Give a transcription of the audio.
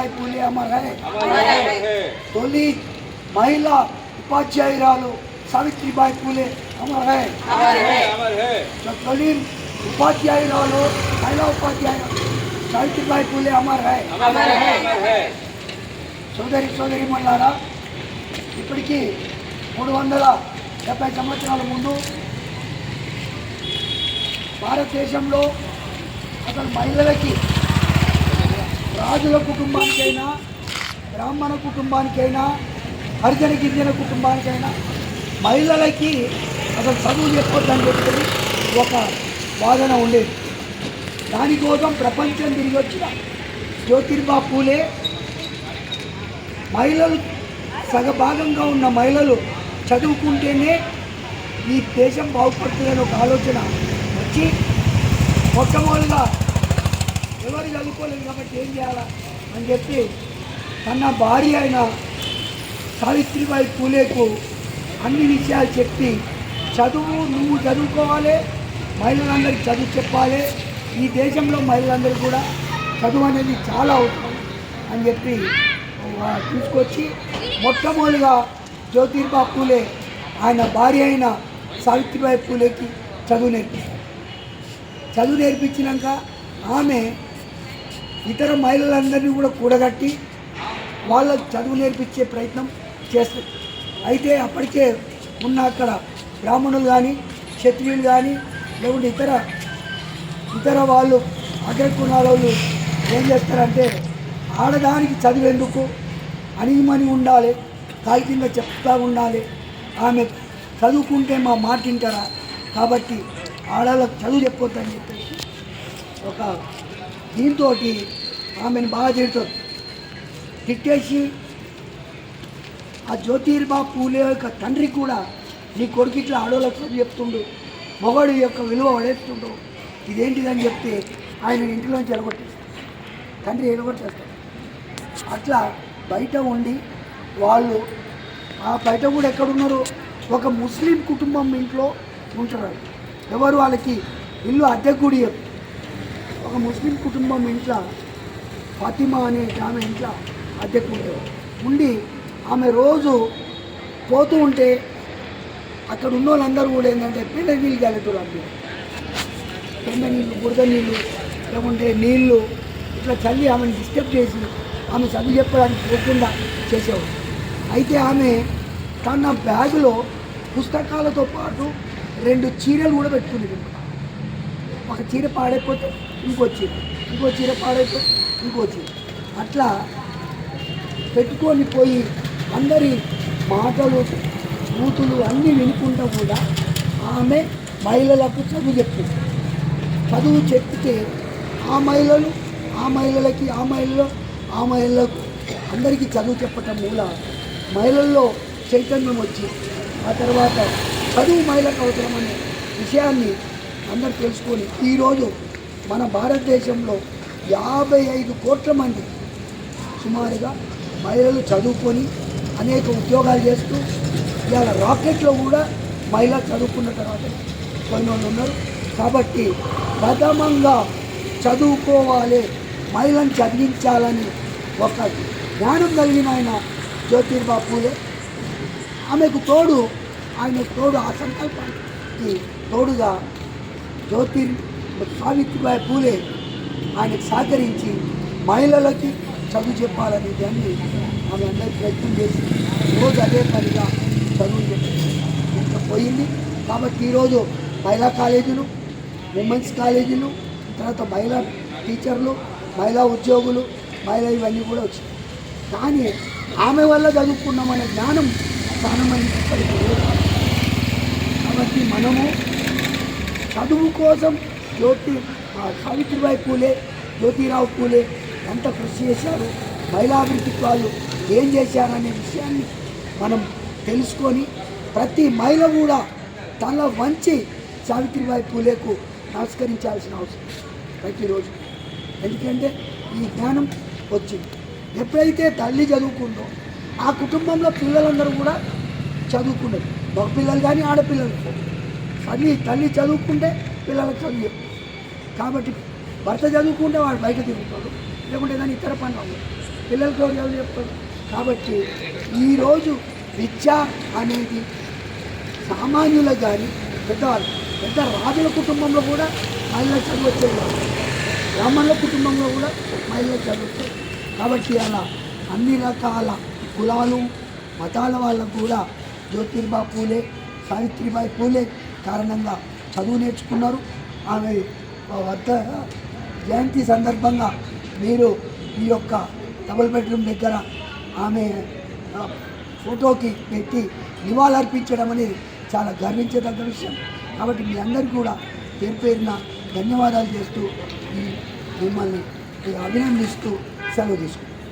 Savitribai Phule Amar high. తొలి మహిళా ఉపాధ్యాయురాలు సావిత్రిబాయి పూలే అమర్ హై. తొలి ఉపాధ్యాయురాలు మహిళా ఉపాధ్యాయురాలు సావిత్రిబాయి పూలే అమర్ హై. సోదరి మల్లారా, ఇప్పటికీ 370 సంవత్సరాల ముందు భారతదేశంలో అసలు మహిళలకి రాజుల కుటుంబానికైనా బ్రాహ్మణ కుటుంబానికైనా హరిజన గిరిజన కుటుంబానికైనా మహిళలకి అసలు చదువు చెప్పొద్దని చెప్పి ఒక వాదన ఉండేది. దానికోసం ప్రపంచం తిరిగి వచ్చిన జ్యోతిర్బా పూలే మహిళలు సగభాగంగా ఉన్న మహిళలు చదువుకుంటేనే ఈ దేశం బాగుపడుతుందని ఒక ఆలోచన వచ్చి మొట్టమొదటిగా ఎవరు చదువుకోలేదు కాబట్టి ఏం చేయాలా అని చెప్పి తన భార్య అయిన సావిత్రిబాయి పూలేకు అన్ని విషయాలు చెప్పి నువ్వు చదువుకోవాలి, మహిళలందరికీ చదువు చెప్పాలి, ఈ దేశంలో మహిళలందరికీ కూడా చదువు అనేది చాలా అవసరం అని చెప్పి తీసుకొచ్చి మొట్టమొదటిగా జ్యోతిర్బా పూలే ఆయన భార్య అయిన సావిత్రిబాయి పూలేకి చదువు నేర్పించినాక ఆమె ఇతర మహిళలందరినీ కూడా కూడగట్టి వాళ్ళకు చదువు నేర్పించే ప్రయత్నం చేస్తుంది. అయితే అప్పటికే ఉన్న అక్కడ బ్రాహ్మణులు కానీ క్షత్రియులు కానీ లేకుంటే ఇతర వాళ్ళు అగ్రకులాల వాళ్ళు ఏం చేస్తారంటే ఆడదానికి చదివేందుకు అణిగిమని ఉండాలి, కాలి కింద చెప్తా ఉండాలి, ఆమె చదువుకుంటే మా మాట వింటారా, కాబట్టి ఆడవాళ్ళకు చదువు చెప్పొద్దని చెప్పేసి ఒక దీంతో ఆమెను బాగా తిట్టేసి ఆ జ్యోతిర్బా పూలే యొక్క తండ్రి కూడా నీ కొడుకు ఇట్లా ఆడవాళ్ళకు చదువు చెప్తుండు, మొగడు యొక్క విలువ పడేస్తుండు, ఇదేంటిదని చెప్తే ఆయన ఇంటిలోంచి ఎడగొట్టేస్తాడు, తండ్రి ఎడగొట్టేస్తాడు. అట్లా బయట ఉండి వాళ్ళు ఆ బయట కూడా ఎక్కడున్నారు, ఒక ముస్లిం కుటుంబం ఇంట్లో ఉంటారు. ఎవరు వాళ్ళకి ఇల్లు అద్దెకుడి ఒక ముస్లిం కుటుంబం ఇంట్లో ఫాతిమా అనే ఆమె ఇంట్లో అద్దెకుంటారు ఉండి ఆమె రోజు పోతూ ఉంటే అక్కడ ఉన్న వాళ్ళందరూ కూడా ఏంటంటే పెండ నీళ్ళు కలుగుతారు. అప్పుడు పెండ నీళ్ళు, బురద నీళ్ళు, లేకుంటే నీళ్ళు ఇట్లా చల్లి ఆమెను డిస్టర్బ్ చేసి ఆమె చదువు చెప్పడానికి పోకుండా చేసేవాడు. అయితే ఆమె తన బ్యాగులో పుస్తకాలతో పాటు 2 చీరలు కూడా పెట్టుకునేది. ఒక చీర పాడైపోతే ఇంకో చీర పాడైపోతే ఇంకో చీర, అట్లా పెట్టుకొని పోయి అందరి మాటలు బూతులు అన్నీ వినుకుంటూ కూడా ఆమె మహిళలకు చదువు చెప్తుంది. చదువు చెప్తే ఆ మహిళలకి ఆ మహిళలకు అందరికీ చదువు చెప్పటం మూల మహిళల్లో చైతన్యం వచ్చి ఆ తర్వాత చదువు మహిళకు అవసరమనే విషయాన్ని అందరూ తెలుసుకొని ఈరోజు మన భారతదేశంలో 55 కోట్ల మంది సుమారుగా మహిళలు చదువుకొని అనేక ఉద్యోగాలు చేస్తూ ఇవాళ రాకెట్లో కూడా మహిళ చదువుకున్న తర్వాత కొన్ని వాళ్ళు ఉన్నారు. కాబట్టి ప్రథమంగా చదువుకోవాలి, మహిళను చదివించాలని ఒక జ్ఞానం కలిగిన ఆయన జ్యోతిర్బా పూలే. ఆమెకు తోడు ఆ సంకల్పానికి తోడుగా సావిత్రిబాయి పూలే ఆయనకు సహకరించి మహిళలకి చదువు చెప్పాలనే దాన్ని ఆమె అందరికీ ప్రయత్నం చేసి రోజు అదే పనిగా చదువు చెప్పి పోయింది. కాబట్టి ఈరోజు మహిళా కాలేజీలు, ఉమెన్స్ కాలేజీలు, తర్వాత మహిళా టీచర్లు, మహిళా ఉద్యోగులు, ఇవన్నీ కూడా వచ్చాయి. కానీ ఆమె వల్ల చదువుకున్నామనే జ్ఞానం చాలా మందికి ఇప్పటికీ లేదు. కాబట్టి మనము చదువు కోసం సావిత్రిబాయి పూలే, జ్యోతిరావు పూలే ఎంత కృషి చేశారు, మహిళా అభివృద్ధికి వాళ్ళు ఏం చేశారనే విషయాన్ని మనం తెలుసుకొని ప్రతి మహిళ కూడా తల వంచి సావిత్రిబాయి పూలేకు నమస్కరించాల్సిన అవసరం ప్రతిరోజు. ఎందుకంటే ఈ జ్ఞానం వచ్చింది. ఎప్పుడైతే తల్లి చదువుకుందో ఆ కుటుంబంలో పిల్లలందరూ కూడా చదువుకున్నారు, మగపిల్లలు కానీ ఆడపిల్లలు. తల్లి చదువుకుంటే పిల్లలకు చదువు. కాబట్టి భర్త చదువుకుంటే వాడు బయట తిరుగుతాడు, లేకుంటే కానీ ఇతర పనులు పిల్లలకి ఎవరు చెప్తారు? కాబట్టి ఈరోజు విద్య అనేది సామాన్యులకు కానీ పెద్దవాళ్ళు పెద్ద రాజుల కుటుంబంలో కూడా మహిళలు చదువుచ్చేది కాదు, బ్రాహ్మణుల కుటుంబంలో కూడా మహిళలు చదువుతారు. కాబట్టి అలా అన్ని రకాల కులాలు మతాల వాళ్ళకు కూడా జ్యోతిర్బా పూలే సావిత్రిబాయి పూలే కారణంగా చదువు నేర్చుకున్నారు. ఆమె వర్ధ జయంతి సందర్భంగా మీరు ఈ యొక్క డబుల్ బెడ్రూమ్ దగ్గర ఆమె ఫోటోకి పెట్టి నివాళులర్పించడం అనేది చాలా గర్వించదగ్గ విషయం. కాబట్టి మీ అందరికీ కూడా పేరు పేరున ధన్యవాదాలు చేస్తూ మిమ్మల్ని అభినందిస్తూ సెలవు తీసుకుంటాం.